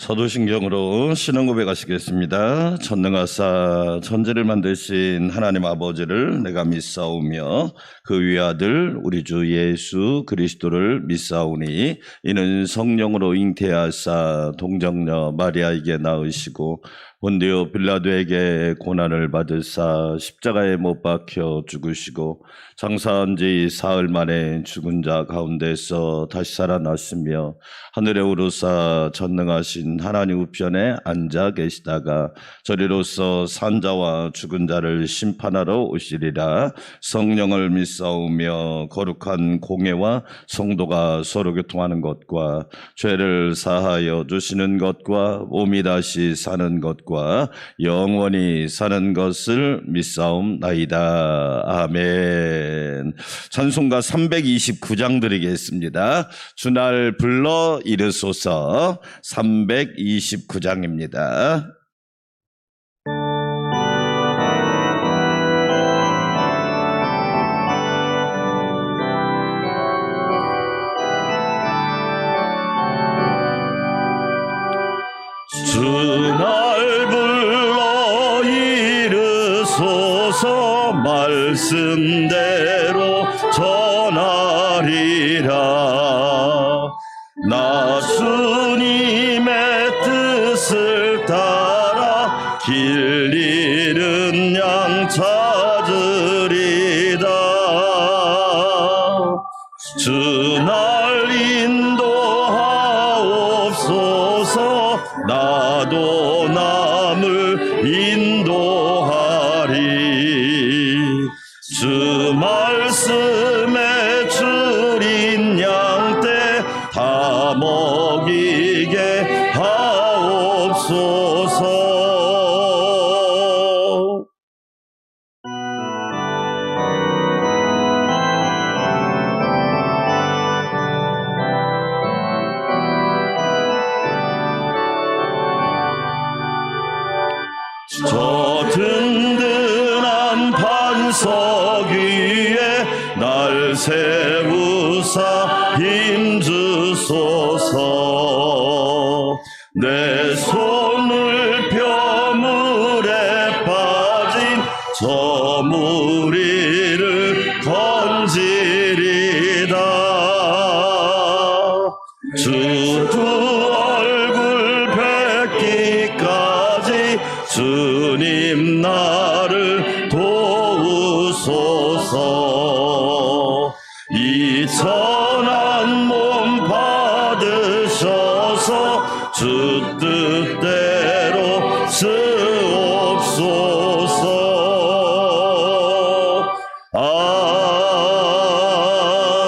사도신경으로 신앙 고백하시겠습니다. 전능하사 천지를 만드신 하나님 아버지를 내가 믿사오며 그 위아들 우리 주 예수 그리스도를 믿사오니 이는 성령으로 잉태하사 동정녀 마리아에게 낳으시고 본디오 빌라도에게 고난을 받으사 십자가에 못 박혀 죽으시고 장사한 지 사흘 만에 죽은 자 가운데서 다시 살아났으며 하늘에 오르사 전능하신 하나님 우편에 앉아 계시다가 저리로서 산자와 죽은 자를 심판하러 오시리라. 성령을 믿사오며 거룩한 공회와 성도가 서로 교통하는 것과 죄를 사하여 주시는 것과 몸이 다시 사는 것과 영원히 사는 것을 믿사옵나이다. 아멘. 찬송가 329장 드리겠습니다. 주날 불러 이르소서 329장입니다. 주날 불러 이르소서 말씀대로 전하리라. 나 주님의 뜻을 따라 길 잃은 양 찾으리다. 주날 인도하옵소서. 나도 남을 인도하리. 주 말씀에 줄인 양떼 다 먹이게 하옵소서. 저 든든한 반석 위에 날 세우사 힘주소서. 내 손을 벼물에 빠진 저 무리를 건지리다. 주 두 얼굴 뵙기까지 주님 나를 도우소서. 이 천한 몸 받으셔서 주 뜻대로 쓰옵소서.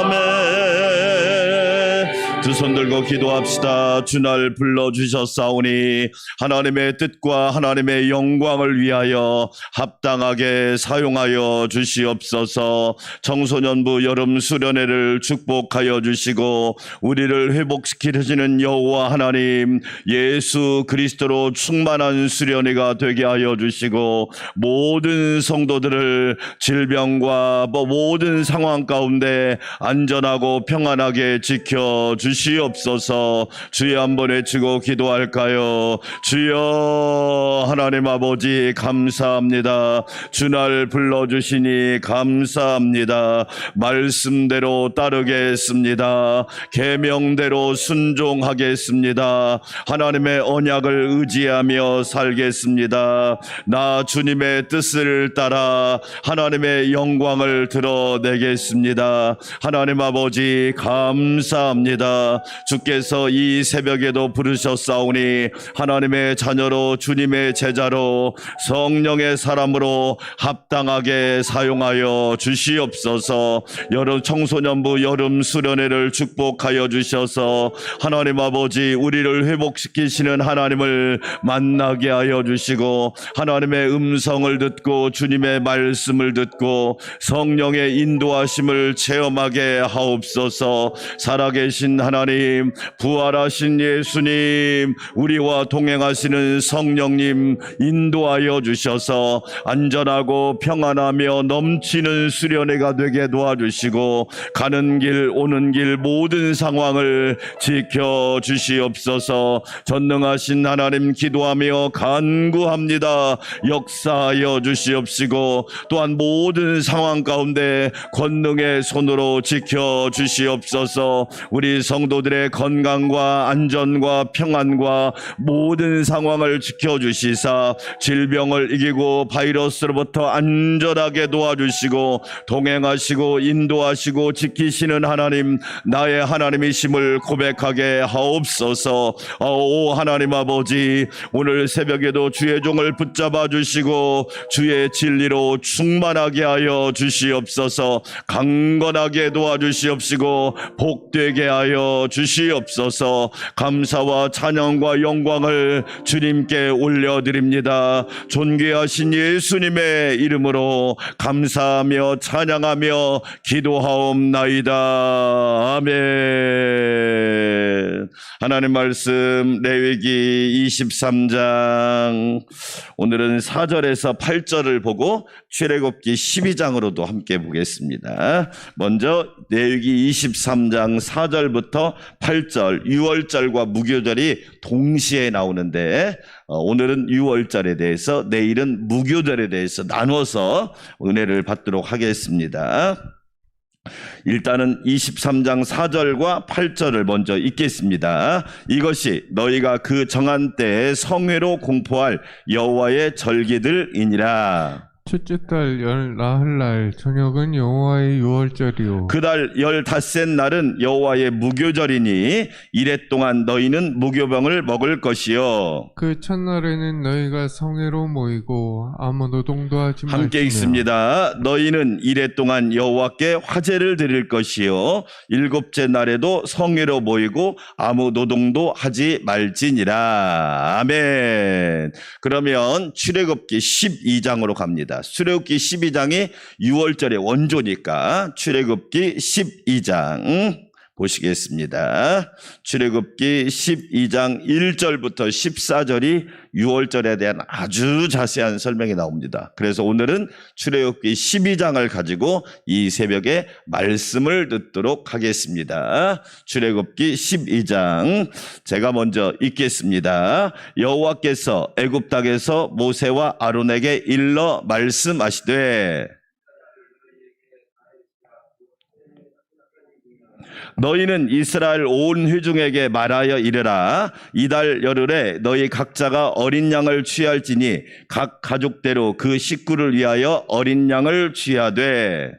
아멘. 두 손 들고 기도합시다. 주날 불러주셨사오니 하나님의 뜻과 하나님의 영광을 위하여 합당하게 사용하여 주시옵소서. 청소년부 여름 수련회를 축복하여 주시고 우리를 회복시키시는 여호와 하나님 예수 그리스도로 충만한 수련회가 되게 하여 주시고 모든 성도들을 질병과 모든 상황 가운데 안전하고 평안하게 지켜 주시옵소서. 주여 한번 외치고 기도할까요? 주여 하나님 아버지 감사합니다. 주날 불러주시니 감사합니다. 말씀대로 따르겠습니다. 계명대로 순종하겠습니다. 하나님의 언약을 의지하며 살겠습니다. 나 주님의 뜻을 따라 하나님의 영광을 드러내겠습니다. 하나님 아버지 감사합니다. 주께서 이 새벽에도 부르셨사오니 하나님의 자녀로 주님의 제자로 성령의 사람으로 합당하게 사용하여 주시옵소서. 여름 청소년부 여름 수련회를 축복하여 주셔서 하나님 아버지 우리를 회복시키시는 하나님을 만나게 하여 주시고 하나님의 음성을 듣고 주님의 말씀을 듣고 성령의 인도하심을 체험하게 하옵소서. 살아계신 하나님 하나님, 부활하신 예수님, 우리와 동행하시는 성령님 인도하여 주셔서 안전하고 평안하며 넘치는 수련회가 되게 도와주시고 가는 길 오는 길 모든 상황을 지켜주시옵소서. 전능하신 하나님 기도하며 간구합니다. 역사하여 주시옵시고 또한 모든 상황 가운데 권능의 손으로 지켜주시옵소서. 우리 성도들의 건강과 안전과 평안과 모든 상황을 지켜주시사 질병을 이기고 바이러스로부터 안전하게 도와주시고 동행하시고 인도하시고 지키시는 하나님, 나의 하나님이심을 고백하게 하옵소서. 오 하나님 아버지, 오늘 새벽에도 주의 종을 붙잡아 주시고 주의 진리로 충만하게 하여 주시옵소서. 강건하게 도와주시옵시고 복되게 하여 주시옵소서. 감사와 찬양과 영광을 주님께 올려드립니다. 존귀하신 예수님의 이름으로 감사하며 찬양하며 기도하옵나이다. 아멘. 하나님 말씀 레위기 23장, 오늘은 4절에서 8절을 보고 출애굽기 12장으로도 함께 보겠습니다. 먼저 레위기 23장 4절부터 8절, 유월절과 무교절이 동시에 나오는데 오늘은 유월절에 대해서, 내일은 무교절에 대해서 나눠서 은혜를 받도록 하겠습니다. 일단은 23장 4절과 8절을 먼저 읽겠습니다. 이것이 너희가 그 정한 때에 성회로 공포할 여호와의 절기들이니라. 첫째 달 열 나흘날 저녁은 여호와의 유월절이요, 그달 15셋 날은 여호와의 무교절이니 이래 동안 너희는 무교병을 먹을 것이요. 그 첫날에는 너희가 성회로 모이고 아무 노동도 하지 말지며. 함께 읽습니다. 너희는 이래 동안 여호와께 화제를 드릴 것이요, 일곱째 날에도 성회로 모이고 아무 노동도 하지 말지니라. 아멘. 그러면 출애굽기 12장으로 갑니다. 출애굽기 12장이 6월절의 원조니까 출애굽기 12장 보시겠습니다. 출애굽기 12장 1절부터 14절이 6월절에 대한 아주 자세한 설명이 나옵니다. 그래서 오늘은 출애굽기 12장을 가지고 이 새벽에 말씀을 듣도록 하겠습니다. 출애굽기 12장 제가 먼저 읽겠습니다. 여호와께서 애굽 땅에서 모세와 아론에게 일러 말씀하시되 너희는 이스라엘 온 회중에게 말하여 이르라. 이달 열흘에 너희 각자가 어린 양을 취할지니 각 가족대로 그 식구를 위하여 어린 양을 취하되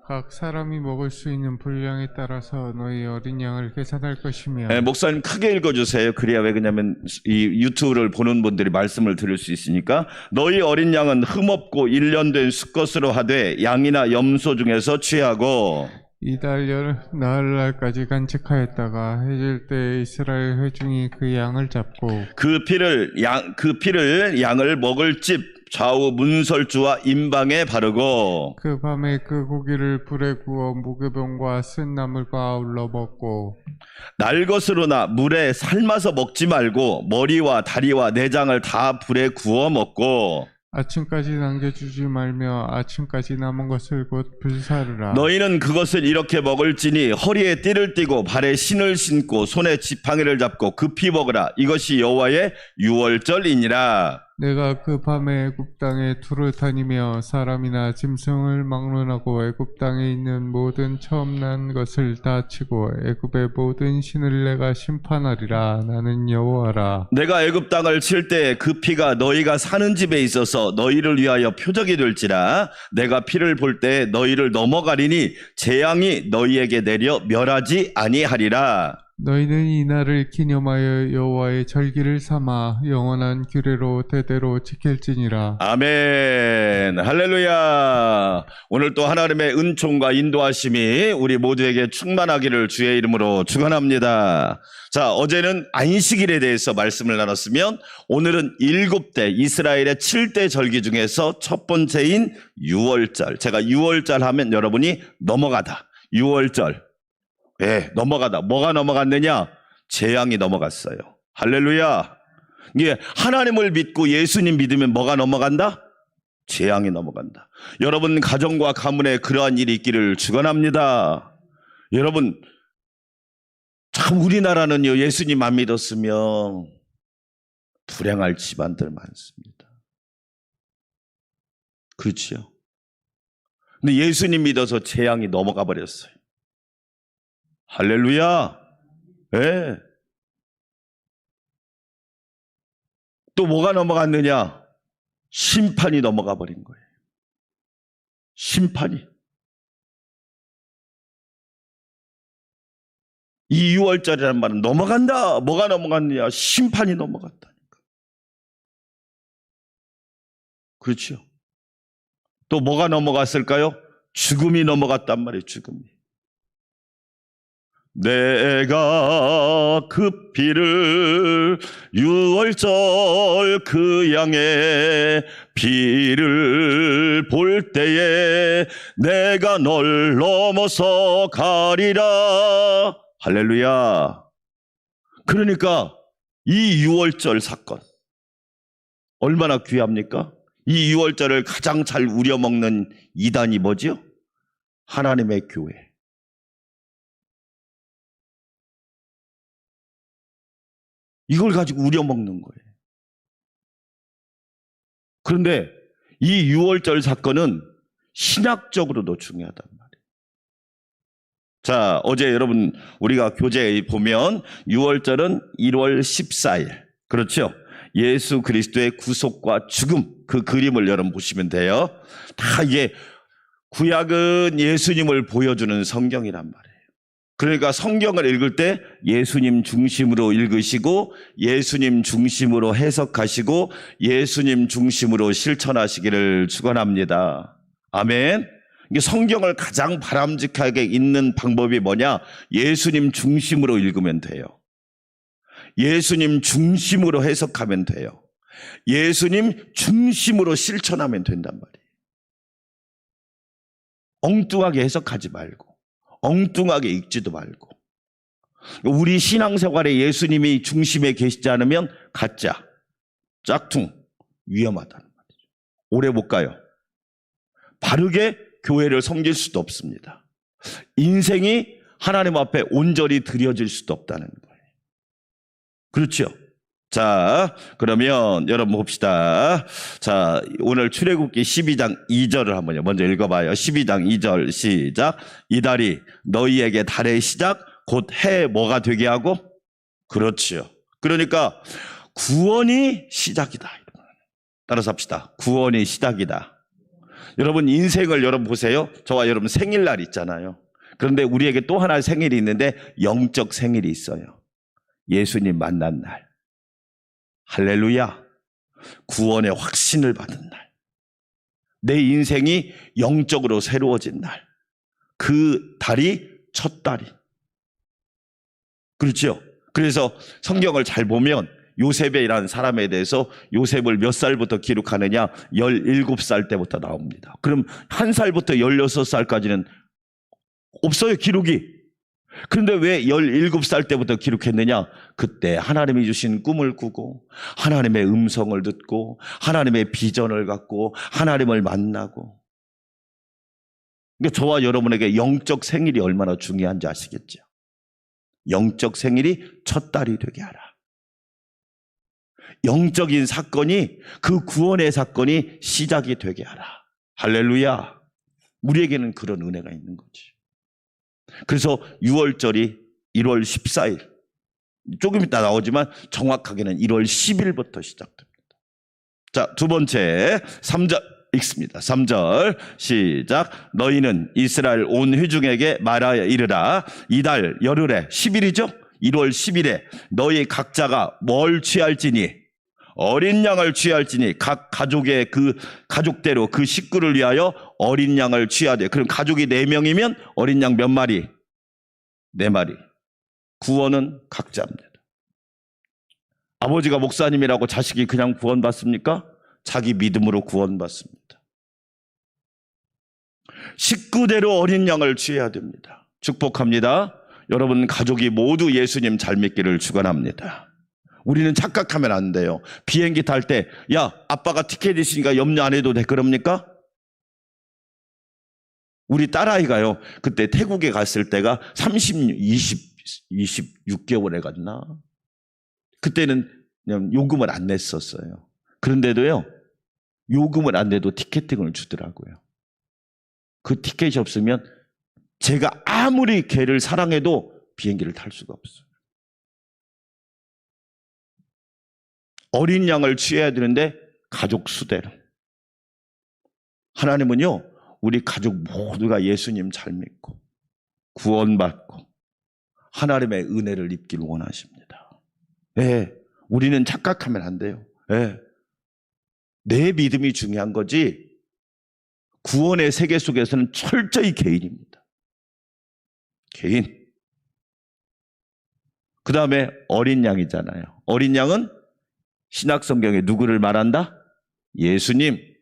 각 사람이 먹을 수 있는 분량에 따라서 너희 어린 양을 계산할 것이며. 목사님 크게 읽어주세요. 그래야 왜 그러냐면 이 유튜브를 보는 분들이 말씀을 들을 수 있으니까. 너희 어린 양은 흠없고 1년 된 수컷으로 하되 양이나 염소 중에서 취하고 이달 열 나흘날까지 간직하였다가 해질 때 이스라엘 회중이 그 양을 잡고 그 피를 양을 먹을 집 좌우 문설주와 임방에 바르고 그 밤에 그 고기를 불에 구워 무교병과 쓴 나물과 아울러 먹고 날 것으로나 물에 삶아서 먹지 말고 머리와 다리와 내장을 다 불에 구워 먹고 아침까지 남겨주지 말며 아침까지 남은 것을 곧 불사르라. 너희는 그것을 이렇게 먹을지니 허리에 띠를 띠고 발에 신을 신고 손에 지팡이를 잡고 급히 먹으라. 이것이 여호와의 유월절이니라. 내가 그 밤에 애굽 땅에 두루 다니며 사람이나 짐승을 막론하고 애굽 땅에 있는 모든 처음 난 것을 다 치고 애굽의 모든 신을 내가 심판하리라. 나는 여호와라. 내가 애굽 땅을 칠 때 그 피가 너희가 사는 집에 있어서 너희를 위하여 표적이 될지라. 내가 피를 볼 때 너희를 넘어가리니 재앙이 너희에게 내려 멸하지 아니하리라. 너희는 이 날을 기념하여 여호와의 절기를 삼아 영원한 규례로 대대로 지킬지니라. 아멘. 할렐루야. 오늘 또 하나님의 은총과 인도하심이 우리 모두에게 충만하기를 주의 이름으로 축원합니다. 자, 어제는 안식일에 대해서 말씀을 나눴으면 오늘은 7대 이스라엘의 7대 절기 중에서 첫 번째인 유월절. 제가 유월절 하면 여러분이 넘어가다. 유월절. 예, 넘어가다. 뭐가 넘어갔느냐? 재앙이 넘어갔어요. 할렐루야. 이게 하나님을 믿고 예수님 믿으면 뭐가 넘어간다? 재앙이 넘어간다. 여러분 가정과 가문에 그러한 일이 있기를 축원합니다. 여러분 참 우리나라는요, 예수님 안 믿었으면 불행할 집안들 많습니다. 그렇지요? 근데 예수님 믿어서 재앙이 넘어가 버렸어요. 할렐루야. 예. 또 뭐가 넘어갔느냐? 심판이 넘어가 버린 거예요. 심판이. 이 6월절이라는 말은 넘어간다. 뭐가 넘어갔느냐? 심판이 넘어갔다니까. 그렇죠? 또 뭐가 넘어갔을까요? 죽음이 넘어갔단 말이에요. 죽음이. 내가 그 피를 6월절 그 양의 피를 볼 때에 내가 널 넘어서 가리라. 할렐루야. 그러니까 이 6월절 사건 얼마나 귀합니까? 이 6월절을 가장 잘 우려먹는 이단이 뭐죠? 하나님의 교회. 이걸 가지고 우려먹는 거예요. 그런데 이 6월절 사건은 신학적으로도 중요하단 말이에요. 자, 어제 여러분 우리가 교재에 보면 6월절은 1월 14일. 그렇죠? 예수 그리스도의 구속과 죽음, 그 그림을 여러분 보시면 돼요. 다 이게 구약은 예수님을 보여주는 성경이란 말이에요. 그러니까 성경을 읽을 때 예수님 중심으로 읽으시고 예수님 중심으로 해석하시고 예수님 중심으로 실천하시기를 축원합니다. 아멘. 이게 성경을 가장 바람직하게 읽는 방법이 뭐냐? 예수님 중심으로 읽으면 돼요. 예수님 중심으로 해석하면 돼요. 예수님 중심으로 실천하면 된단 말이에요. 엉뚱하게 해석하지 말고 엉뚱하게 읽지도 말고. 우리 신앙생활에 예수님이 중심에 계시지 않으면 가짜, 짝퉁, 위험하다는 말이죠. 오래 못 가요. 바르게 교회를 섬길 수도 없습니다. 인생이 하나님 앞에 온전히 드려질 수도 없다는 거예요. 그렇죠? 자, 그러면 여러분 봅시다. 자, 오늘 출애굽기 12장 2절을 한번 먼저 읽어봐요. 12장 2절 시작. 이달이 너희에게 달의 시작 곧 해 뭐가 되게 하고? 그렇지요. 그러니까 구원이 시작이다. 따라서 합시다. 구원이 시작이다. 여러분 인생을 여러분 보세요. 저와 여러분 생일날 있잖아요. 그런데 우리에게 또 하나의 생일이 있는데 영적 생일이 있어요. 예수님 만난 날. 할렐루야. 구원의 확신을 받은 날. 내 인생이 영적으로 새로워진 날. 그 달이 첫 달이. 그렇죠? 그래서 성경을 잘 보면 요셉이라는 사람에 대해서 요셉을 몇 살부터 기록하느냐? 17살 때부터 나옵니다. 그럼 1살부터 16살까지는 없어요, 기록이. 그런데 왜 17살 때부터 기록했느냐? 그때 하나님이 주신 꿈을 꾸고 하나님의 음성을 듣고 하나님의 비전을 갖고 하나님을 만나고. 그러니까 저와 여러분에게 영적 생일이 얼마나 중요한지 아시겠죠? 영적 생일이 첫 달이 되게 하라. 영적인 사건이, 그 구원의 사건이 시작이 되게 하라. 할렐루야. 우리에게는 그런 은혜가 있는 거지. 그래서 6월절이 1월 14일, 조금 이따 나오지만 정확하게는 1월 10일부터 시작됩니다. 자, 두 번째 3절 읽습니다. 3절 시작. 너희는 이스라엘 온 회중에게 말하여 이르라. 이달 열흘에 10일이죠? 1월 10일에 너희 각자가 뭘 취할지니 어린 양을 취할지니 각 가족의 그 가족대로 그 식구를 위하여 어린 양을 취하되. 그럼 가족이 4명이면 어린 양 몇 마리? 4마리. 구원은 각자입니다. 아버지가 목사님이라고 자식이 그냥 구원받습니까? 자기 믿음으로 구원받습니다. 식구대로 어린 양을 취해야 됩니다. 축복합니다. 여러분 가족이 모두 예수님 잘 믿기를 축원합니다. 우리는 착각하면 안 돼요. 비행기 탈 때 야 아빠가 티켓 있으니까 염려 안 해도 돼 그럽니까? 우리 딸아이가요 그때 태국에 갔을 때가 26개월에 갔나? 그때는 그냥 요금을 안 냈었어요. 그런데도요 요금을 안 내도 티켓팅을 주더라고요. 그 티켓이 없으면 제가 아무리 걔를 사랑해도 비행기를 탈 수가 없어요. 어린 양을 취해야 되는데 가족 수대로. 하나님은요 우리 가족 모두가 예수님 잘 믿고 구원받고 하나님의 은혜를 입기를 원하십니다. 예, 우리는 착각하면 안 돼요. 예, 내 믿음이 중요한 거지 구원의 세계 속에서는 철저히 개인입니다. 개인. 그 다음에 어린 양이잖아요. 어린 양은 신약성경에 누구를 말한다? 예수님.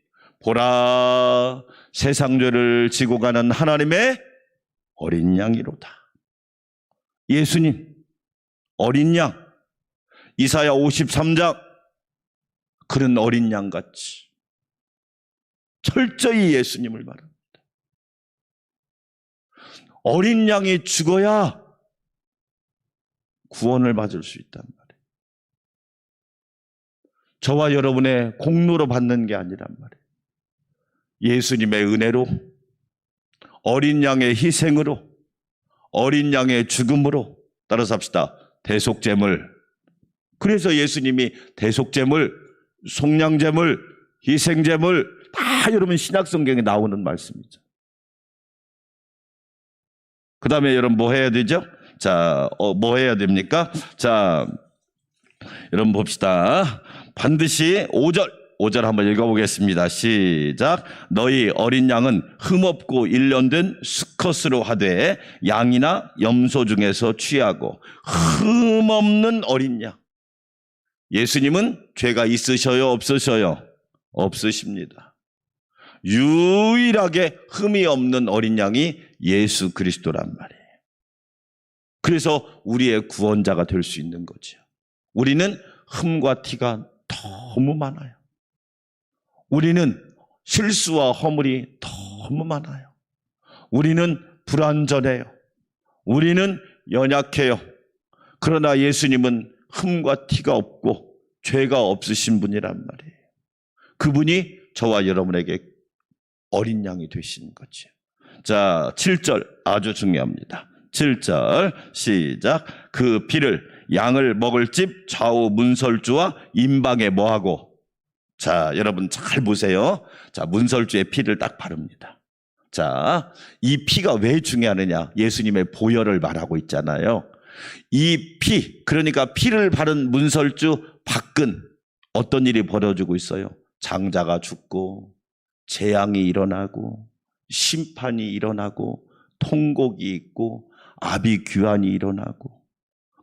보라 세상 죄를 지고 가는 하나님의 어린 양이로다. 예수님 어린 양. 이사야 53장 그런 어린 양같이 철저히 예수님을 말합니다. 어린 양이 죽어야 구원을 받을 수 있단 말이에요. 저와 여러분의 공로로 받는 게 아니란 말이에요. 예수님의 은혜로, 어린 양의 희생으로, 어린 양의 죽음으로. 따라서 합시다. 대속제물. 그래서 예수님이 대속제물, 속량제물, 희생제물 다 여러분 신약성경에 나오는 말씀이죠. 그 다음에 여러분 뭐 해야 되죠? 자, 뭐 해야 됩니까? 자, 여러분 봅시다. 반드시 5절 한번 읽어보겠습니다. 시작. 너희 어린 양은 흠없고 일련된 수컷으로 하되 양이나 염소 중에서 취하고 흠없는 어린 양. 예수님은 죄가 있으셔요 없으셔요? 없으십니다. 유일하게 흠이 없는 어린 양이 예수 그리스도란 말이에요. 그래서 우리의 구원자가 될 수 있는 거죠. 우리는 흠과 티가 너무 많아요. 우리는 실수와 허물이 너무 많아요. 우리는 불완전해요. 우리는 연약해요. 그러나 예수님은 흠과 티가 없고 죄가 없으신 분이란 말이에요. 그분이 저와 여러분에게 어린 양이 되신 거죠. 자, 7절 아주 중요합니다. 7절 시작. 그 피를 양을 먹을 집 좌우 문설주와 임방에 뭐하고. 자, 여러분 잘 보세요. 자, 문설주의 피를 딱 바릅니다. 자, 이 피가 왜 중요하느냐? 예수님의 보혈을 말하고 있잖아요. 이 피, 그러니까 피를 바른 문설주 밖은 어떤 일이 벌어지고 있어요? 장자가 죽고 재앙이 일어나고 심판이 일어나고 통곡이 있고 아비규환이 일어나고.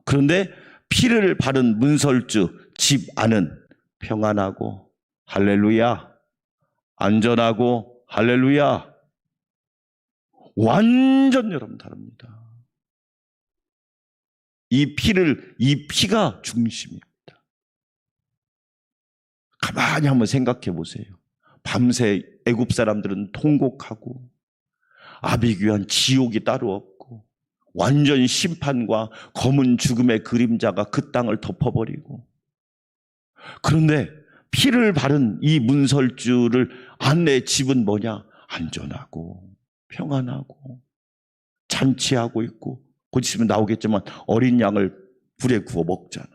그런데 피를 바른 문설주 집 안은 평안하고 할렐루야, 안전하고 할렐루야. 완전 여러분 다릅니다. 이 피가 중심입니다. 가만히 한번 생각해 보세요. 밤새 애굽 사람들은 통곡하고 아비규환 지옥이 따로 없고 완전 심판과 검은 죽음의 그림자가 그 땅을 덮어버리고. 그런데 피를 바른 이 문설주를 안내 집은 뭐냐? 안전하고 평안하고 잔치하고 있고, 곧 있으면 나오겠지만 어린 양을 불에 구워 먹잖아요.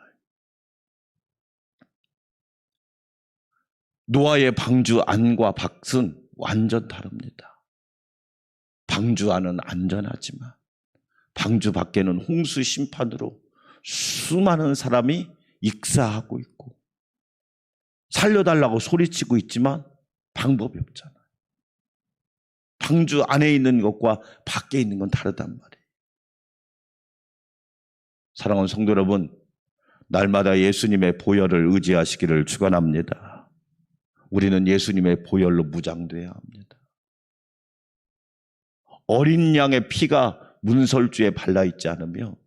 노아의 방주 안과 밖은 완전 다릅니다. 방주 안은 안전하지만 방주 밖에는 홍수 심판으로 수많은 사람이 익사하고 있고 살려달라고 소리치고 있지만 방법이 없잖아요. 방주 안에 있는 것과 밖에 있는 건 다르단 말이에요. 사랑하는 성도 여러분, 날마다 예수님의 보혈을 의지하시기를 축원합니다. 우리는 예수님의 보혈로 무장돼야 합니다. 어린 양의 피가 문설주에 발라있지 않으며,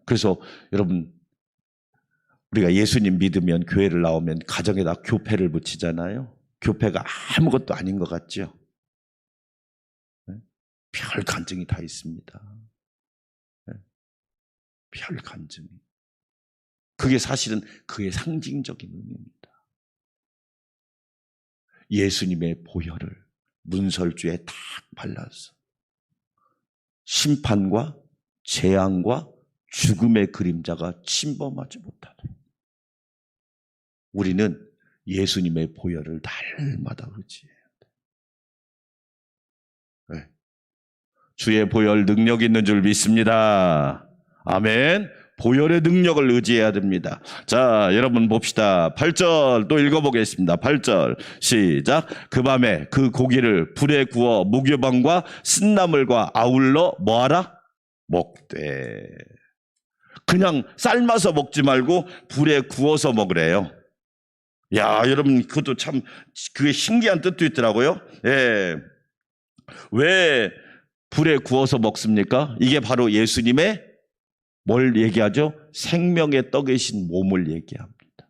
그래서 여러분, 우리가 예수님 믿으면 교회를 나오면 가정에다 교패를 붙이잖아요. 교패가 아무것도 아닌 것 같죠? 별 간증이 다 있습니다. 별 간증이. 그게 사실은 그의 상징적인 의미입니다. 예수님의 보혈을 문설주에 딱 발라서 심판과 재앙과 죽음의 그림자가 침범하지 못하도록 우리는 예수님의 보혈을 날마다 의지해야 돼요. 주의 보혈 능력 있는 줄 믿습니다. 아멘. 보혈의 능력을 의지해야 됩니다. 자, 여러분 봅시다. 8절 또 읽어보겠습니다. 8절 시작. 그 밤에 그 고기를 불에 구워 무교병과 쓴나물과 아울러 뭐하라? 먹되. 그냥 삶아서 먹지 말고 불에 구워서 먹으래요. 야, 여러분 그것도 참 그게 신기한 뜻도 있더라고요. 예. 왜 불에 구워서 먹습니까? 이게 바로 예수님의 뭘 얘기하죠? 생명의 떡이신 몸을 얘기합니다.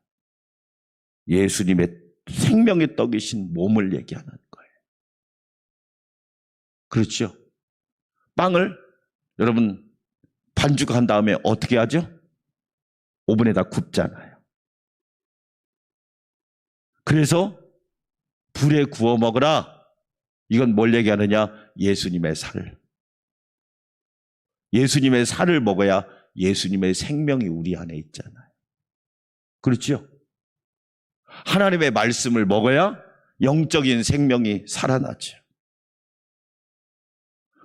예수님의 생명의 떡이신 몸을 얘기하는 거예요. 그렇죠? 빵을 여러분 반죽한 다음에 어떻게 하죠? 오븐에다 굽잖아요. 그래서 불에 구워 먹으라. 이건 뭘 얘기하느냐? 예수님의 살. 예수님의 살을 먹어야 예수님의 생명이 우리 안에 있잖아요. 그렇죠? 하나님의 말씀을 먹어야 영적인 생명이 살아나죠.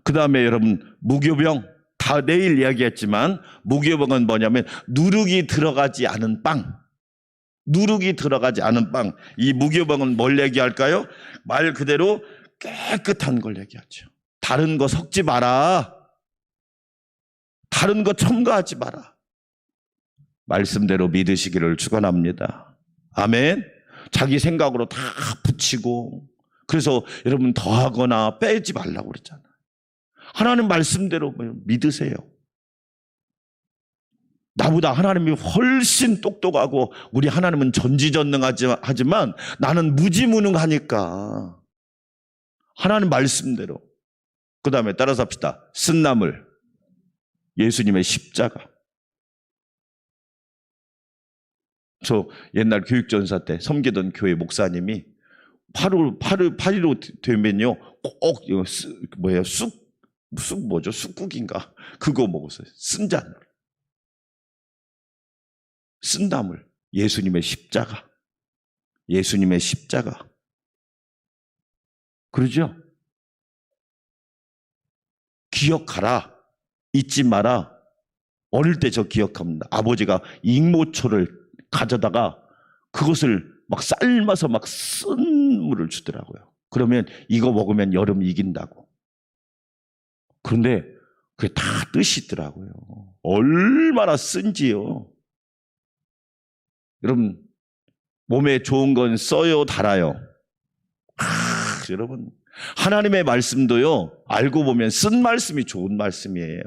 그 다음에 여러분 무교병, 다 내일 이야기했지만 무교병은 뭐냐면 누룩이 들어가지 않은 빵. 누룩이 들어가지 않은 빵. 이 무교병은 뭘 얘기할까요? 말 그대로 깨끗한 걸 얘기하죠. 다른 거 섞지 마라. 다른 거 첨가하지 마라. 말씀대로 믿으시기를 축원합니다. 아멘. 자기 생각으로 다 붙이고 그래서 여러분 더하거나 빼지 말라고 그랬잖아요. 하나님 말씀대로 믿으세요. 나보다 하나님이 훨씬 똑똑하고 우리 하나님은 전지전능하지만 나는 무지무능하니까 하나님 말씀대로. 그 다음에 따라서 합시다. 쓴나물, 예수님의 십자가. 저 옛날 교육전사 때 섬기던 교회 목사님이 8.15 되면요 꼭 쑥국인가 그거 먹었어요. 쓴나물, 예수님의 십자가. 예수님의 십자가. 그러죠? 기억하라. 잊지 마라. 어릴 때 저 기억합니다. 아버지가 익모초를 가져다가 그것을 막 삶아서 막 쓴 물을 주더라고요. 그러면 이거 먹으면 여름 이긴다고. 그런데 그게 다 뜻이 있더라고요. 얼마나 쓴지요. 여러분 몸에 좋은 건 써요, 달아요? 여러분 하나님의 말씀도요 알고 보면 쓴 말씀이 좋은 말씀이에요.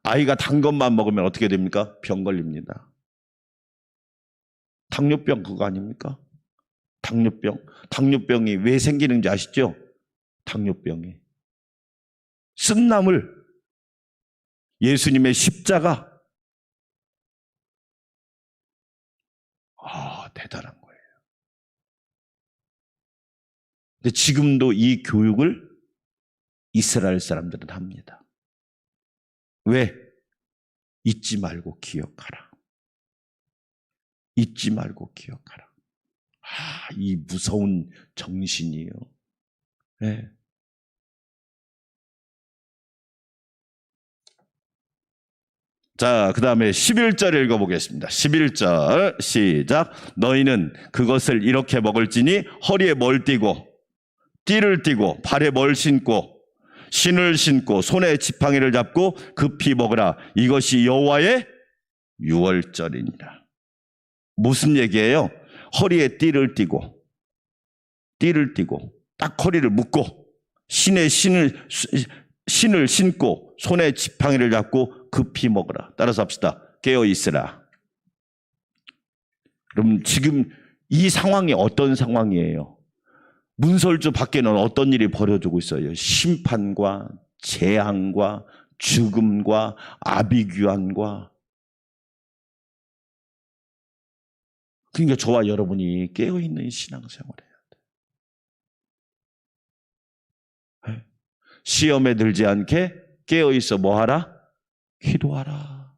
아이가 단 것만 먹으면 어떻게 됩니까? 병 걸립니다. 당뇨병 그거 아닙니까? 당뇨병이 왜 생기는지 아시죠? 당뇨병이 쓴나물, 예수님의 십자가. 대단한 거예요. 근데 지금도 이 교육을 이스라엘 사람들은 합니다. 왜? 잊지 말고 기억하라. 잊지 말고 기억하라. 이 무서운 정신이에요. 네. 자, 그 다음에 11절 읽어보겠습니다. 11절 시작. 너희는 그것을 이렇게 먹을지니 허리에 뭘 띠고 띠를 띠고 발에 뭘 신고 신을 신고 손에 지팡이를 잡고 급히 먹으라. 이것이 여호와의 유월절이니라. 무슨 얘기예요? 허리에 띠를 띠고 딱 허리를 묶고 신을 신고 손에 지팡이를 잡고 급히 먹으라. 따라서 합시다. 깨어 있으라. 그럼 지금 이 상황이 어떤 상황이에요? 문설주 밖에는 어떤 일이 벌어지고 있어요? 심판과 재앙과 죽음과 아비규환과. 그러니까 저와 여러분이 깨어있는 신앙생활을 해야 돼요. 시험에 들지 않게 깨어있어 뭐하라? 기도하라.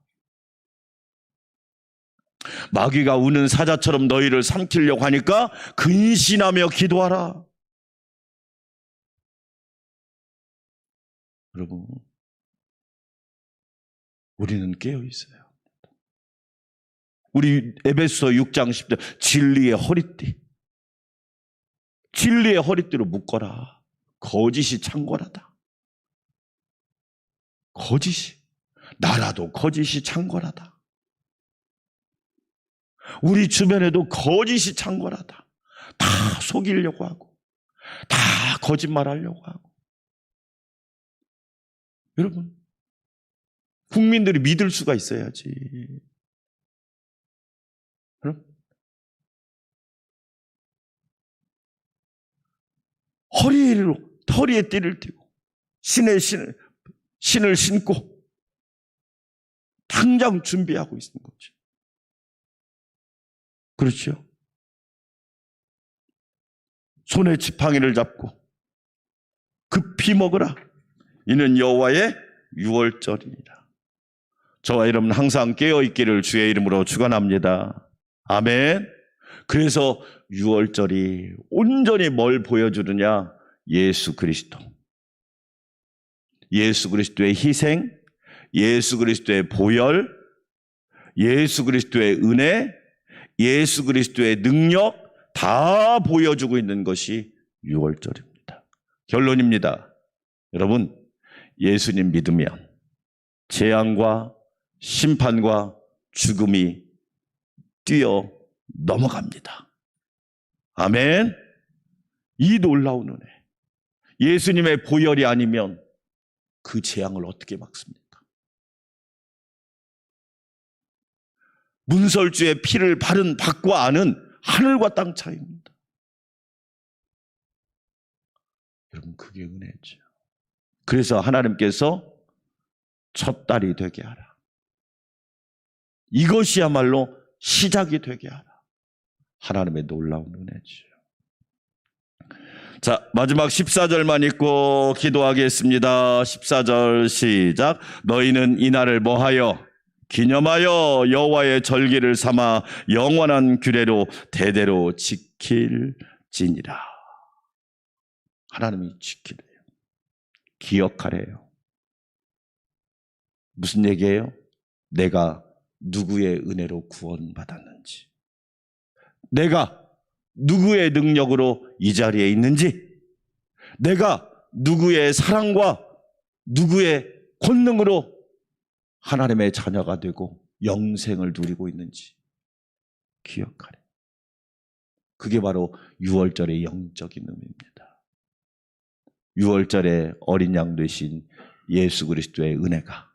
마귀가 우는 사자처럼 너희를 삼키려고 하니까 근신하며 기도하라. 여러분, 우리는 깨어있어요. 우리 에베소 6장 10절 진리의 허리띠로 묶어라. 거짓이 창궐하다. 나라도 거짓이 창궐하다. 우리 주변에도 거짓이 창궐하다. 다 속이려고 하고 다 거짓말하려고 하고. 여러분, 국민들이 믿을 수가 있어야지. 그럼 허리에 띠를 띠고 신을 신고 당장 준비하고 있는 거죠. 그렇죠? 손에 지팡이를 잡고 급히 먹으라. 이는 여호와의 유월절이니라. 저와 여러분 항상 깨어있기를 주의 이름으로 축원합니다. 아멘. 그래서 유월절이 온전히 뭘 보여주느냐? 예수 그리스도의 희생, 예수 그리스도의 보혈, 예수 그리스도의 은혜, 예수 그리스도의 능력 다 보여주고 있는 것이 유월절입니다. 결론입니다. 여러분, 예수님 믿으면 재앙과 심판과 죽음이 뛰어 넘어갑니다. 아멘. 이 놀라운 은혜. 예수님의 보혈이 아니면 그 재앙을 어떻게 막습니까? 문설주의 피를 바른 밖과 안은 하늘과 땅 차이입니다. 여러분, 그게 은혜죠. 그래서 하나님께서 첫 딸이 되게 하라. 이것이야말로 시작이 되게 하라. 하나님의 놀라운 은혜죠. 자, 마지막 14절만 읽고 기도하겠습니다. 14절 시작. 너희는 이날을 뭐하여? 기념하여 여호와의 절기를 삼아 영원한 규례로 대대로 지킬지니라. 하나님이 지키래요. 기억하래요. 무슨 얘기예요? 내가 누구의 은혜로 구원받았는지, 내가 누구의 능력으로 이 자리에 있는지, 내가 누구의 사랑과 누구의 권능으로 하나님의 자녀가 되고 영생을 누리고 있는지 기억하래. 그게 바로 유월절의 영적인 의미입니다. 유월절의 어린 양 되신 예수 그리스도의 은혜가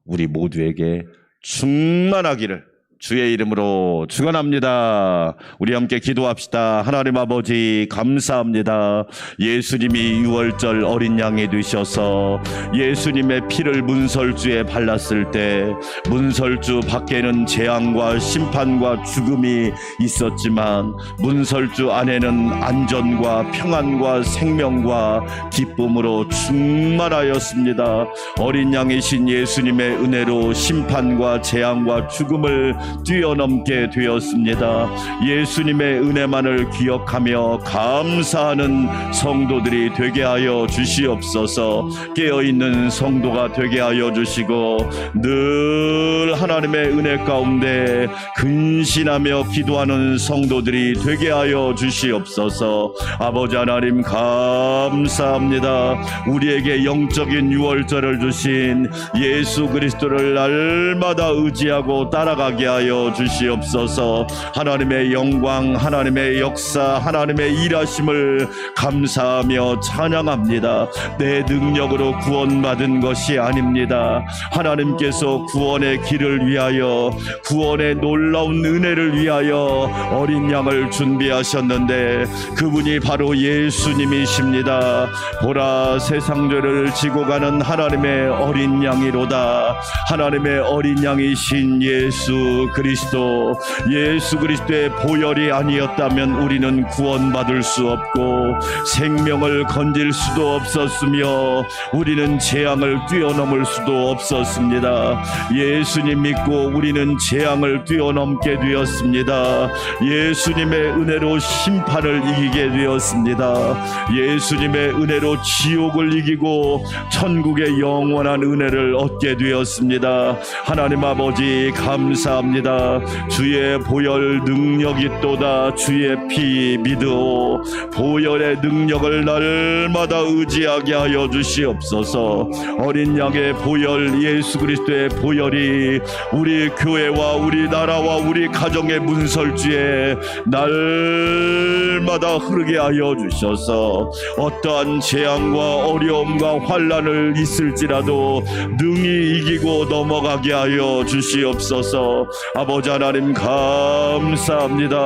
우리 모두에게 충만하기를 주의 이름으로 축원합니다. 우리 함께 기도합시다. 하나님 아버지 감사합니다. 예수님이 유월절 어린 양이 되셔서 예수님의 피를 문설주에 발랐을 때 문설주 밖에는 재앙과 심판과 죽음이 있었지만 문설주 안에는 안전과 평안과 생명과 기쁨으로 충만하였습니다. 어린 양이신 예수님의 은혜로 심판과 재앙과 죽음을 뛰어넘게 되었습니다. 예수님의 은혜만을 기억하며 감사하는 성도들이 되게 하여 주시옵소서. 깨어있는 성도가 되게 하여 주시고 늘 하나님의 은혜 가운데 근신하며 기도하는 성도들이 되게 하여 주시옵소서. 아버지 하나님 감사합니다. 우리에게 영적인 유월절을 주신 예수 그리스도를 날마다 의지하고 따라가게 하여 주시옵소서. 하나님의 영광, 하나님의 역사, 하나님의 일하심을 감사하며 찬양합니다. 내 능력으로 구원받은 것이 아닙니다. 하나님께서 구원의 길을 위하여, 구원의 놀라운 은혜를 위하여 어린 양을 준비하셨는데 그분이 바로 예수님이십니다. 보라, 세상 죄를 지고 가는 하나님의 어린 양이로다. 하나님의 어린 양이신 예수 그리스도, 예수 그리스도의 보혈이 아니었다면 우리는 구원받을 수 없고 생명을 건질 수도 없었으며 우리는 재앙을 뛰어넘을 수도 없었습니다. 예수님 믿고 우리는 재앙을 뛰어넘게 되었습니다. 예수님의 은혜로 심판을 이기게 되었습니다. 예수님의 은혜로 지옥을 이기고 천국의 영원한 은혜를 얻게 되었습니다. 하나님 아버지 감사합니다. 주의 보혈 능력이 또다. 주의 피 믿으오. 보혈의 능력을 날마다 의지하게 하여 주시옵소서. 어린 양의 보혈, 예수 그리스도의 보혈이 우리 교회와 우리 나라와 우리 가정의 문설주에 날마다 흐르게 하여 주셔서 어떠한 재앙과 어려움과 환난을 있을지라도 능히 이기고 넘어가게 하여 주시옵소서. 아버지 하나님 감사합니다.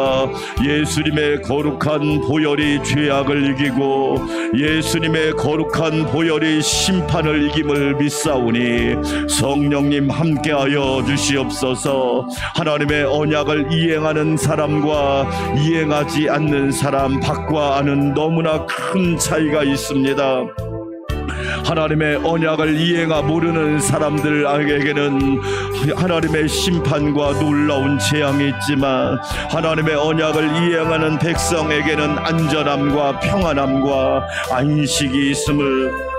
예수님의 거룩한 보혈이 죄악을 이기고 예수님의 거룩한 보혈이 심판을 이김을 믿사오니 성령님 함께하여 주시옵소서. 하나님의 언약을 이행하는 사람과 이행하지 않는 사람 밖과 안은 너무나 큰 차이가 있습니다. 하나님의 언약을 이행하 모르는 사람들에게는 하나님의 심판과 놀라운 재앙이 있지만 하나님의 언약을 이행하는 백성에게는 안전함과 평안함과 안식이 있음을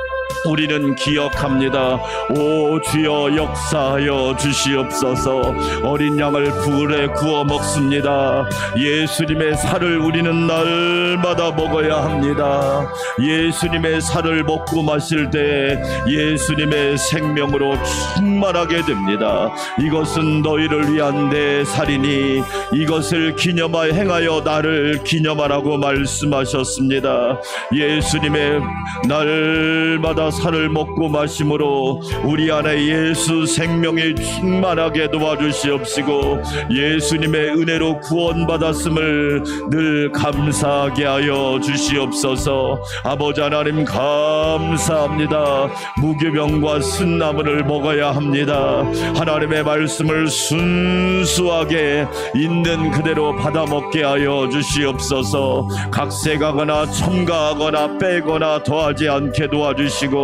우리는 기억합니다. 오 주여 역사하여 주시옵소서. 어린 양을 불에 구워 먹습니다. 예수님의 살을 우리는 날마다 먹어야 합니다. 예수님의 살을 먹고 마실 때 예수님의 생명으로 충만하게 됩니다. 이것은 너희를 위한 내 살이니 이것을 기념하여 행하여 나를 기념하라고 말씀하셨습니다. 예수님의 날마다 살을 먹고 마심으로 우리 안에 예수 생명이 충만하게 도와주시옵시고 예수님의 은혜로 구원받았음을 늘 감사하게 하여 주시옵소서. 아버지 하나님 감사합니다. 무교병과 쓴나물을 먹어야 합니다. 하나님의 말씀을 순수하게 있는 그대로 받아 먹게 하여 주시옵소서. 각색하거나 첨가하거나 빼거나 더하지 않게 도와주시고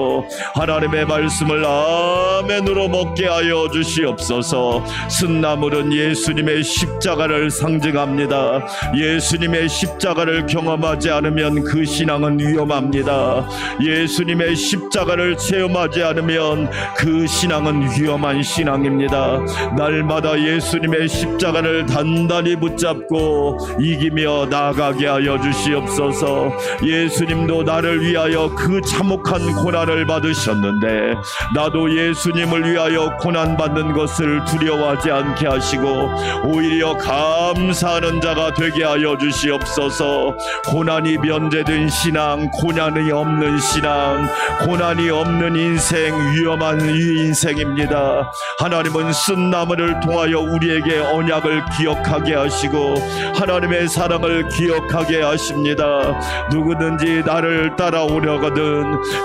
하나님의 말씀을 아멘으로 먹게 하여 주시옵소서. 쓴나물은 예수님의 십자가를 상징합니다. 예수님의 십자가를 경험하지 않으면 그 신앙은 위험합니다. 예수님의 십자가를 체험하지 않으면 그 신앙은 위험한 신앙입니다. 날마다 예수님의 십자가를 단단히 붙잡고 이기며 나아가게 하여 주시옵소서. 예수님도 나를 위하여 그 참혹한 고난을 받으셨는데 나도 예수님을 위하여 고난받는 것을 두려워하지 않게 하시고 오히려 감사하는 자가 되게 하여 주시옵소서. 고난이 면제된 신앙, 고난이 없는 신앙, 고난이 없는 인생 위험한 인생입니다. 하나님은 쓴나물을 통하여 우리에게 언약을 기억하게 하시고 하나님의 사랑을 기억하게 하십니다. 누구든지 나를 따라오려거든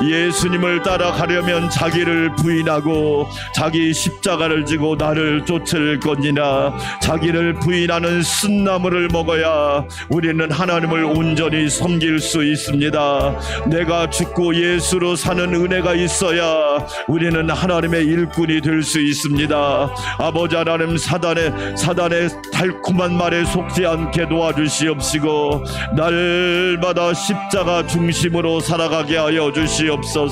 예수 예수님을 따라가려면 자기를 부인하고 자기 십자가를 지고 나를 쫓을 건지나 자기를 부인하는 쓴나물을 먹어야 우리는 하나님을 온전히 섬길 수 있습니다. 내가 죽고 예수로 사는 은혜가 있어야 우리는 하나님의 일꾼이 될 수 있습니다. 아버지 하나님, 사단의 달콤한 말에 속지 않게 도와주시옵시고 날마다 십자가 중심으로 살아가게 하여 주시옵소서.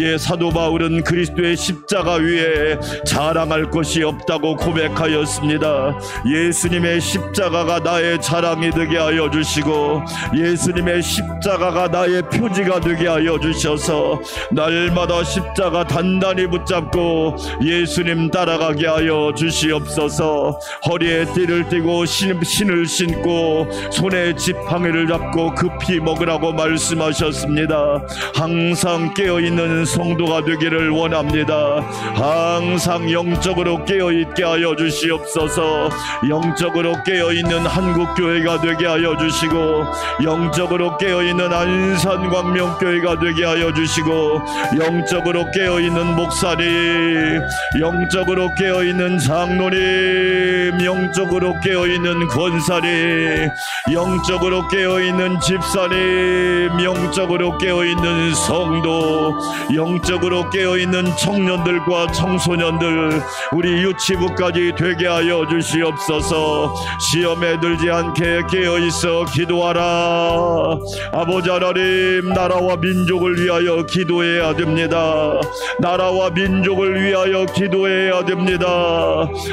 예, 사도 바울은 그리스도의 십자가 위에 자랑할 것이 없다고 고백하였습니다. 예수님의 십자가가 나의 자랑이 되게 하여 주시고 예수님의 십자가가 나의 표지가 되게 하여 주셔서 날마다 십자가 단단히 붙잡고 예수님 따라가게 하여 주시옵소서. 허리에 띠를 띠고 신을 신고 손에 지팡이를 잡고 급히 먹으라고 말씀하셨습니다. 항상 깨어있는 성도가 되기를 원합니다. 항상 영적으로 깨어있게 하여 주시옵소서. 영적으로 깨어있는 한국교회가 되게 하여 주시고 영적으로 깨어있는 안산광명교회가 되게 하여 주시고 영적으로 깨어있는 목사님, 영적으로 깨어있는 장로님, 영적으로 깨어있는 권사님, 영적으로 깨어있는 집사님, 영적으로 깨어있는 성도, 영적으로 깨어있는 청년들과 청소년들, 우리 유치부까지 되게 하여 주시옵소서. 시험에 들지 않게 깨어있어 기도하라. 아버지 하나님, 나라와 민족을 위하여 기도해야 됩니다. 나라와 민족을 위하여 기도해야 됩니다.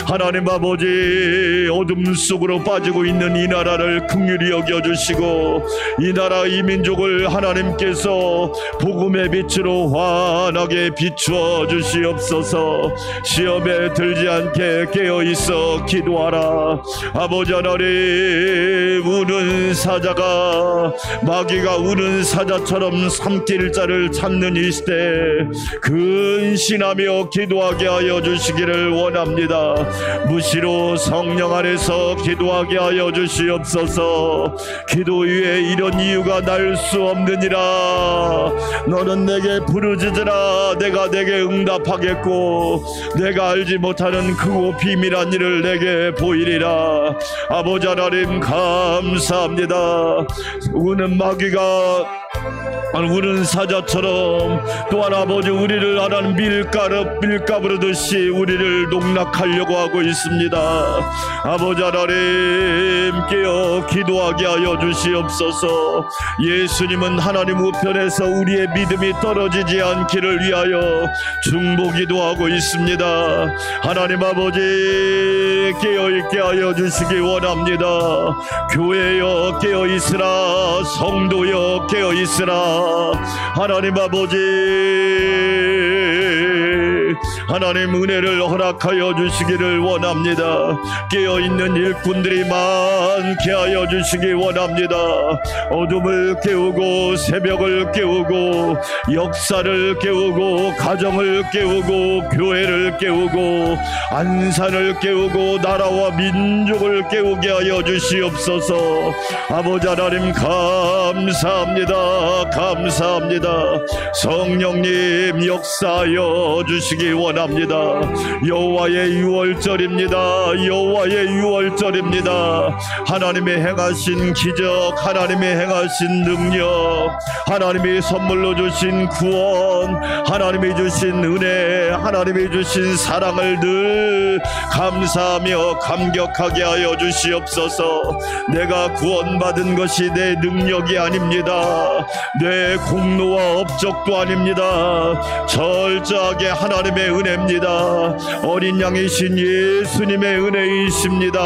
하나님 아버지, 어둠 속으로 빠지고 있는 이 나라를 긍휼히 여겨주시고 이 나라 이 민족을 하나님께서 복음의 빛으로 환하게 비추어 주시옵소서. 시험에 들지 않게 깨어있어 기도하라. 아버지 하나님, 우는 사자가 마귀가 우는 사자처럼 삼킬 자를 찾는 이 시대 근신하며 기도하게 하여 주시기를 원합니다. 무시로 성령 안에서 기도하게 하여 주시옵소서. 기도 위에 이런 이유가 날 수 없느니라. 너는 내게 부르짖으라. 내가 내게 응답하겠고 내가 알지 못하는 크고 비밀한 일을 내게 보이리라. 아버지 하나님 감사합니다. 우는 마귀가 우는 사자처럼 또한 아버지 우리를 하나님 밀가부르듯이 우리를 농락하려고 하고 있습니다. 아버지 하나님, 깨어 기도하게 하여 주시옵소서. 예수님은 하나님 우편에서 우리의 믿음이 떨어지지 않기를 위하여 중보기도 하고 있습니다. 하나님 아버지, 깨어있게 하여 주시기 원합니다. 교회여 깨어있으라. 성도여 깨어있으라. 하나님 아버지, 하나님 은혜를 허락하여 주시기를 원합니다. 깨어있는 일꾼들이 많게 하여 주시기 원합니다. 어둠을 깨우고 새벽을 깨우고 역사를 깨우고 가정을 깨우고 교회를 깨우고 안산을 깨우고 나라와 민족을 깨우게 하여 주시옵소서. 아버지 하나님 감사합니다. 감사합니다. 성령님 역사하여 주시기 원합니다. 여호와의 유월절입니다. 여호와의 유월절입니다. 하나님의 행하신 기적, 하나님의 행하신 능력, 하나님이 선물로 주신 구원, 하나님이 주신 은혜, 하나님이 주신 사랑을 늘 감사하며 감격하게 하여 주시옵소서. 내가 구원받은 것이 내 능력이 아닙니다. 내 공로와 업적도 아닙니다. 철저하게 하나님의 은혜입니다. 어린 양이신 예수님의 은혜이십니다.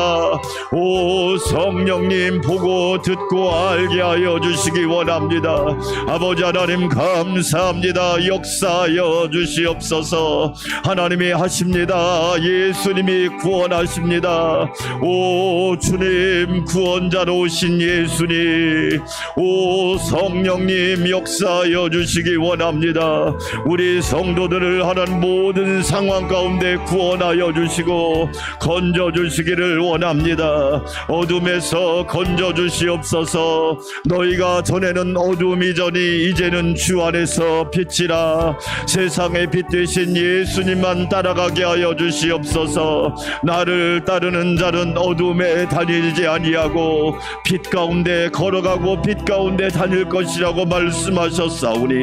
오 성령님, 보고 듣고 알게 하여 주시기 원합니다. 아버지 하나님 감사합니다. 역사하여 주시옵소서. 하나님이 하십니다. 예수님이 구원하십니다. 오 주님, 구원자로 오신 예수님, 오 성령님 역사하여 주시기 원합니다. 우리 성도들을 하는 모든 모든 상황 가운데 구원하여 주시고 건져 주시기를 원합니다. 어둠에서 건져 주시옵소서. 너희가 전에는 어둠이더니 이제는 주 안에서 빛이라. 세상의 빛 되신 예수님만 따라가게 하여 주시옵소서. 나를 따르는 자는 어둠에 다니지 아니하고 빛 가운데 걸어가고 빛 가운데 다닐 것이라고 말씀하셨사오니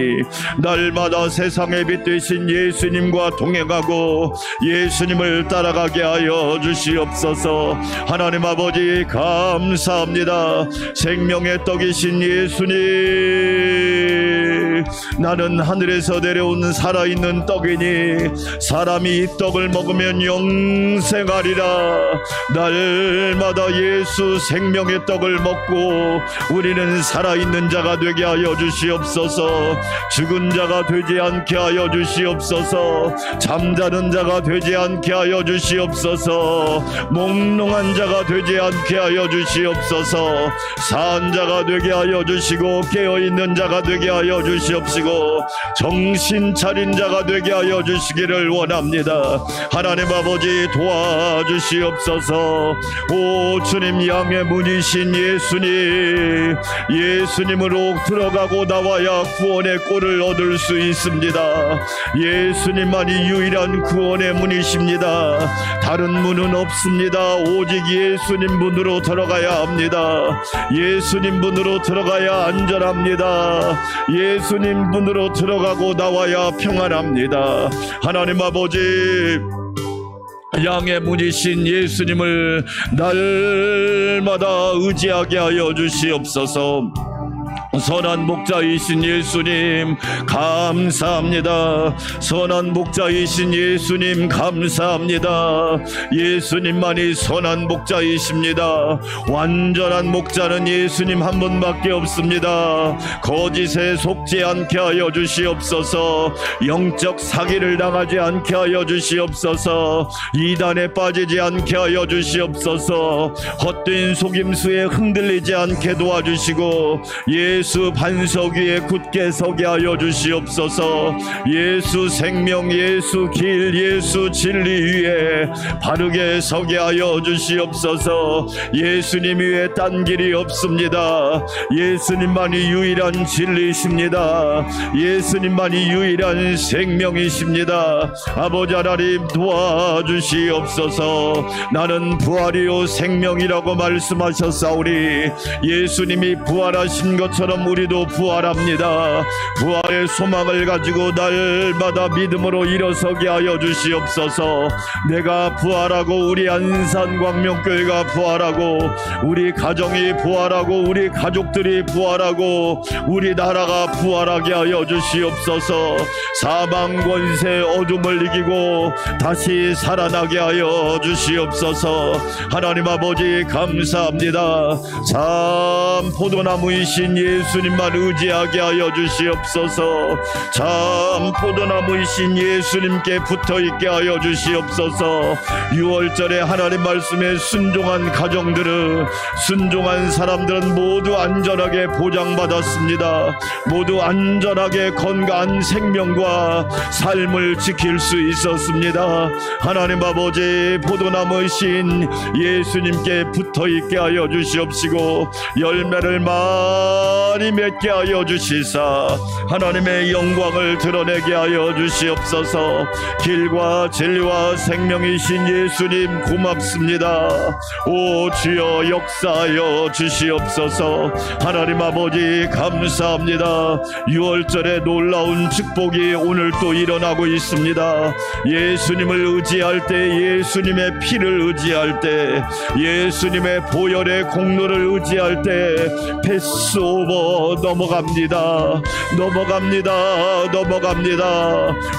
날마다 세상의 빛 되신 예수님과 동행하고 예수님을 따라가게 하여 주시옵소서. 하나님 아버지 감사합니다. 생명의 떡이신 예수님, 나는 하늘에서 내려온 살아있는 떡이니 사람이 이 떡을 먹으면 영생하리라. 날마다 예수 생명의 떡을 먹고 우리는 살아있는 자가 되게 하여 주시옵소서. 죽은 자가 되지 않게 하여 주시옵소서. 잠자는 자가 되지 않게 하여 주시옵소서. 몽롱한 자가 되지 않게 하여 주시옵소서. 산 자가 되게 하여 주시고 깨어있는 자가 되게 하여 주시옵시고 정신 차린 자가 되게 하여 주시기를 원합니다. 하나님 아버지 도와주시옵소서. 오 주님, 양의 문이신 예수님, 예수님으로 들어가고 나와야 구원의 꼴을 얻을 수 있습니다. 예수님만이 유일한 구원의 문이십니다. 다른 문은 없습니다. 오직 예수님 문으로 들어가야 합니다. 예수님 문으로 들어가야 안전합니다. 예수님 문으로 들어가고 나와야 평안합니다. 하나님 아버지, 양의 문이신 예수님을 날마다 의지하게 하여 주시옵소서. 선한 목자이신 예수님 감사합니다. 선한 목자이신 예수님 감사합니다. 예수님만이 선한 목자이십니다. 완전한 목자는 예수님 한 분밖에 없습니다. 거짓에 속지 않게 하여 주시옵소서. 영적 사기를 당하지 않게 하여 주시옵소서. 이단에 빠지지 않게 하여 주시옵소서. 헛된 속임수에 흔들리지 않게 도와주시고 예수 반석 위에 굳게 서게 하여 주시옵소서. 예수 생명, 예수 길, 예수 진리 위에 바르게 서게 하여 주시옵소서. 예수님 위에 딴 길이 없습니다. 예수님만이 유일한 진리이십니다. 예수님만이 유일한 생명이십니다. 아버지 하나님 도와주시옵소서. 나는 부활이요 생명이라고 말씀하셨사오니 예수님이 부활하신 것처럼 우리도 부활합니다. 부활의 소망을 가지고 날마다 믿음으로 일어서게 하여 주시옵소서. 내가 부활하고 우리 안산광명교회가 부활하고 우리 가정이 부활하고 우리 가족들이 부활하고 우리 나라가 부활하게 하여 주시옵소서. 사망 권세 어둠을 이기고 다시 살아나게 하여 주시옵소서. 하나님 아버지 감사합니다. 참 포도나무이신 예수님만 의지하게 하여 주시옵소서. 참 포도나무이신 예수님께 붙어있게 하여 주시옵소서. 6월절에 하나님 말씀에 순종한 가정들은, 순종한 사람들은 모두 안전하게 보장받았습니다. 모두 안전하게 건강한 생명과 삶을 지킬 수 있었습니다. 하나님 아버지, 포도나무이신 예수님께 붙어있게 하여 주시옵시고 열매를 많이 맺게 하여 주시사 하나님의 영광을 드러내게 하여 주시옵소서. 길과 진리와 생명이신 예수님 고맙습니다. 오 주여 역사하여 주시옵소서. 하나님 아버지 감사합니다. 6월절에 놀라운 축복이 오늘 또 일어나고 있습니다. 예수님을 의지할 때, 예수님의 피를 의지할 때, 예수님의 보혈의 공로를 의지할 때 패스오버 넘어갑니다.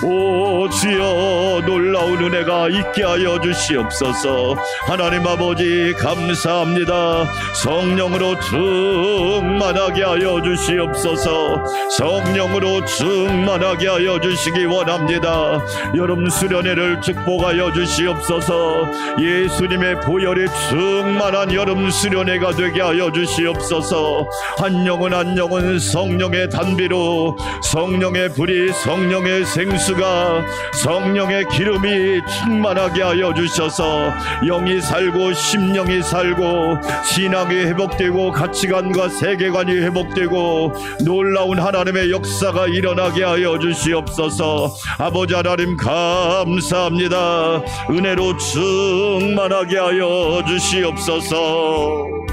오 주여 놀라운 은혜가 있게 하여 주시옵소서. 하나님 아버지 감사합니다. 성령으로 충만하게 하여 주시옵소서. 성령으로 충만하게 하여 주시기 원합니다. 여름 수련회를 축복하여 주시옵소서. 예수님의 보혈이 충만한 여름 수련회가 되게 하여 주시옵소서. 한 영혼 영원한 영혼 성령의 단비로 성령의 불이 성령의 생수가 성령의 기름이 충만하게 하여 주셔서 영이 살고 심령이 살고 신앙이 회복되고 가치관과 세계관이 회복되고 놀라운 하나님의 역사가 일어나게 하여 주시옵소서. 아버지 하나님 감사합니다. 은혜로 충만하게 하여 주시옵소서.